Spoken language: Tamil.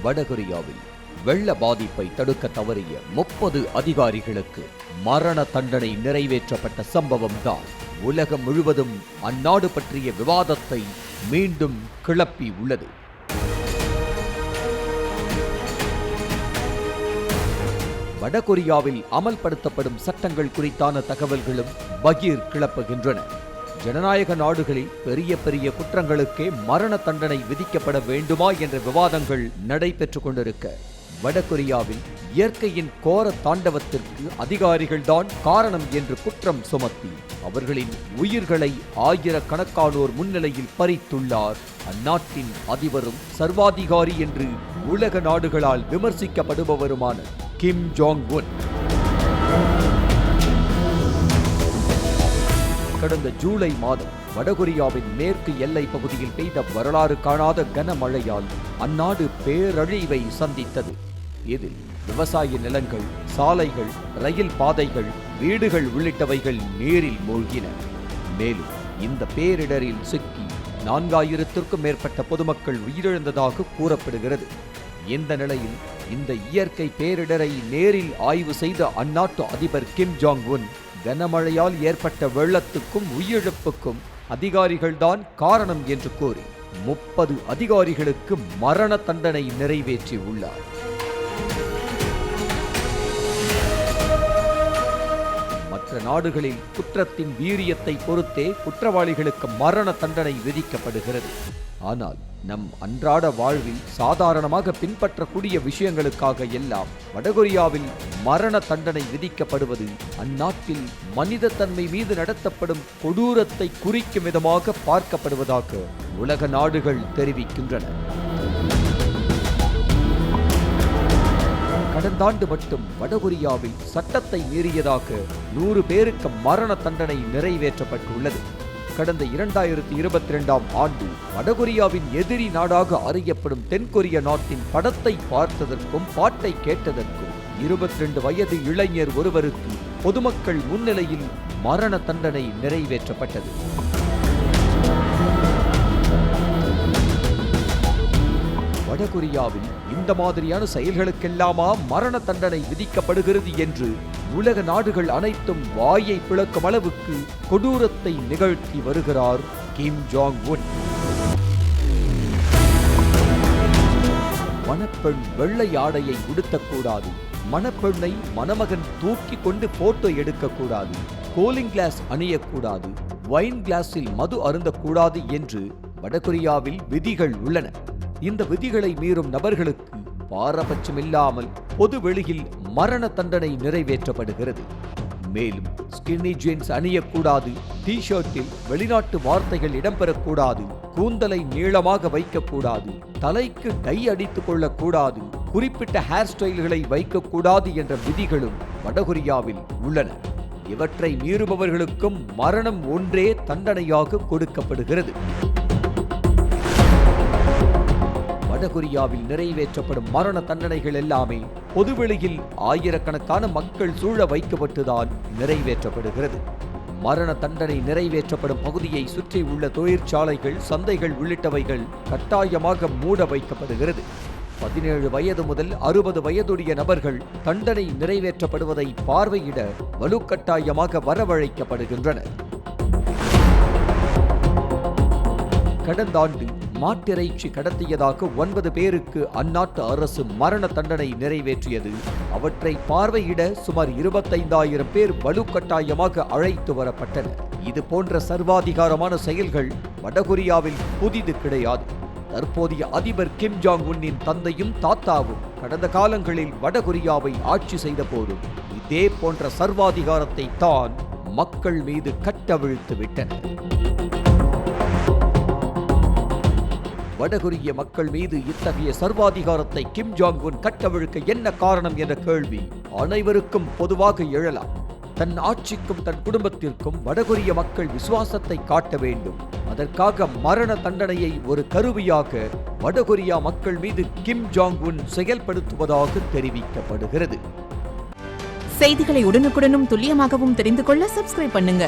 வடகொரியாவில் வெள்ள பாதிப்பை தடுக்க தவறிய 30 அதிகாரிகளுக்கு மரண தண்டனை நிறைவேற்றப்பட்ட சம்பவம்தான் உலகம் முழுவதும் அந்நாடு பற்றிய விவாதத்தை மீண்டும் கிளப்பி உள்ளது. வடகொரியாவில் அமல்படுத்தப்படும் சட்டங்கள் குறித்தான தகவல்களும் பகீர் கிளப்புகின்றன. ஜனநாயக நாடுகளில் பெரிய பெரிய குற்றங்களுக்கே மரண தண்டனை விதிக்கப்பட வேண்டுமா என்ற விவாதங்கள் நடைபெற்றுக் கொண்டிருக்க, வடகொரியாவில் இயற்கையின் கோர தாண்டவத்திற்கு அதிகாரிகள்தான் காரணம் என்று குற்றம் சுமத்தி அவர்களின் உயிர்களை ஆயிரக்கணக்கானோர் முன்னிலையில் பறித்துள்ளார் அந்நாட்டின் அதிபரும் சர்வாதிகாரி என்று உலக நாடுகளால் விமர்சிக்கப்படுபவருமான கிம் ஜாங் உன். கடந்த ஜூலை மாதம் வடகொரியாவின் மேற்கு எல்லை பகுதியில் பெய்த வரலாறு காணாத கனமழையால் அந்நாடு பேரழிவை சந்தித்தது. இதில் விவசாய நிலங்கள், சாலைகள், ரயில் பாதைகள், வீடுகள் உள்ளிட்டவைகள் நீரில் மூழ்கின. மேலும் இந்த பேரிடரில் சிக்கி 4000த்திற்கும் மேற்பட்ட பொதுமக்கள் உயிரிழந்ததாக கூறப்படுகிறது. இந்த நிலையில் இந்த இயற்கை பேரிடரை நேரில் ஆய்வு செய்த அந்நாட்டு அதிபர் கிம் ஜாங் உன் கனமழையால் ஏற்பட்ட வெள்ளத்துக்கும் உயிரிழப்புக்கும் அதிகாரிகள்தான் காரணம் என்று கூறி 30 அதிகாரிகளுக்கு மரண தண்டனை நிறைவேற்றி உள்ளார். மற்ற நாடுகளில் குற்றத்தின் வீரியத்தை பொறுத்தே குற்றவாளிகளுக்கு மரண தண்டனை விதிக்கப்படுகிறது. ஆனால் நம் அன்றாட வாழ்வில் சாதாரணமாக பின்பற்றக்கூடிய விஷயங்களுக்காக எல்லாம் வடகொரியாவில் மரண தண்டனை விதிக்கப்படுவது அந்நாட்டில் மனித தன்மை மீது நடத்தப்படும் கொடூரத்தை குறிக்கும் விதமாக பார்க்கப்படுவதாக உலக நாடுகள் தெரிவிக்கின்றன. கடந்த ஆண்டு மட்டும் வடகொரியாவில் சட்டத்தை மீறியதாக 100 பேருக்கு மரண தண்டனை நிறைவேற்றப்பட்டுள்ளது. கடந்த 2022ஆம் ஆண்டு வடகொரியாவின் எதிரி நாடாக அறியப்படும் தென்கொரிய நாட்டின் படத்தை பார்த்ததற்கும் பாட்டை கேட்டதற்கும் 22 வயது இளைஞர் ஒருவருக்கு பொதுமக்கள் முன்னிலையில் மரண தண்டனை நிறைவேற்றப்பட்டது. வடகொரியாவில் இந்த மாதிரியான செயல்களுக்கெல்லாமா மரண தண்டனை விதிக்கப்படுகிறது என்று உலக நாடுகள் அனைத்தும் வாயை பிளக்கும் அளவுக்கு கொடூரத்தை நிகழ்த்தி வருகிறார் கிம் ஜாங் உன். மணப்பெண் வெள்ளை ஆடையை உடுத்தக்கூடாது, மணப்பெண்ணை மணமகன் தூக்கி கொண்டு போட்டோ எடுக்கக்கூடாது, கூலிங் கிளாஸ் அணியக்கூடாது, வைன் கிளாஸில் மது அருந்தக்கூடாது என்று வடகொரியாவில் விதிகள் உள்ளன. இந்த விதிகளை மீறும் நபர்களுக்கு பாரபட்சமில்லாமல் பொது வெளியில் மரண தண்டனை நிறைவேற்றப்படுகிறது. மேலும் ஸ்கின்னி ஜீன்ஸ் அணியக்கூடாது, டி ஷர்ட்டில் வெளிநாட்டு வார்த்தைகள் இடம்பெறக்கூடாது, கூந்தலை நீளமாக வைக்கக்கூடாது, தலைக்கு டை அடித்துக் கொள்ளக்கூடாது, குறிப்பிட்ட ஹேர் ஸ்டைல்களை வைக்கக்கூடாது என்ற விதிகளும் வடகொரியாவில் உள்ளன. இவற்றை மீறுபவர்களுக்கும் மரணம் ஒன்றே தண்டனையாக கொடுக்கப்படுகிறது. வடகொரியாவில் நிறைவேற்றப்படும் மரண தண்டனைகள் எல்லாமே பொதுவெளியில் ஆயிரக்கணக்கான மக்கள் சூழ வைக்கப்பட்டுதான் நிறைவேற்றப்படுகிறது. மரண தண்டனை நிறைவேற்றப்படும் பகுதியை சுற்றி உள்ள தொழிற்சாலைகள், சந்தைகள் உள்ளிட்டவைகள் கட்டாயமாக மூட வைக்கப்படுகிறது. 17 வயது முதல் 60 வயதுடைய நபர்கள் தண்டனை நிறைவேற்றப்படுவதை பார்வையிட வலுக்கட்டாயமாக வரவழைக்கப்படுகின்றனர். கடந்த ஆண்டு மாட்டிறைச்சி கடத்தியதாக 9 பேருக்கு அந்நாட்டு அரசு மரண தண்டனை நிறைவேற்றியது. அவற்றை பார்வையிட சுமார் 25,000 பேர் வலுக்கட்டாயமாக அழைத்து வரப்பட்டனர். இது போன்ற சர்வாதிகாரமான செயல்கள் வடகொரியாவில் புதிது கிடையாது. தற்போதைய அதிபர் கிம் ஜாங் உன்னின் தந்தையும் தாத்தாவும் கடந்த காலங்களில் வடகொரியாவை ஆட்சி செய்த போதும் இதே போன்ற சர்வாதிகாரத்தை தான் மக்கள் மீது கட்டவிழ்த்து விட்டனர். வடகொரிய மக்கள் மீது இத்தகைய சர்வாதிகாரத்தை கிம் ஜாங் உன் கட்டவிழ்க்க என்ன காரணம் என்ற கேள்வி அனைவருக்கும் பொதுவாக எழலாம். தன் ஆட்சிக்கும் தன் குடும்பத்திற்கும் வடகொரிய மக்கள் விசுவாசத்தை காட்ட வேண்டும். அதற்காக மரண தண்டனையை ஒரு கருவியாக வடகொரியா மக்கள் மீது கிம் ஜாங் உன் செயல்படுத்துவதாக தெரிவிக்கப்படுகிறது. செய்திகளை உடனுக்குடனும் துல்லியமாகவும் தெரிந்து கொள்ள சப்ஸ்கிரைப் பண்ணுங்க.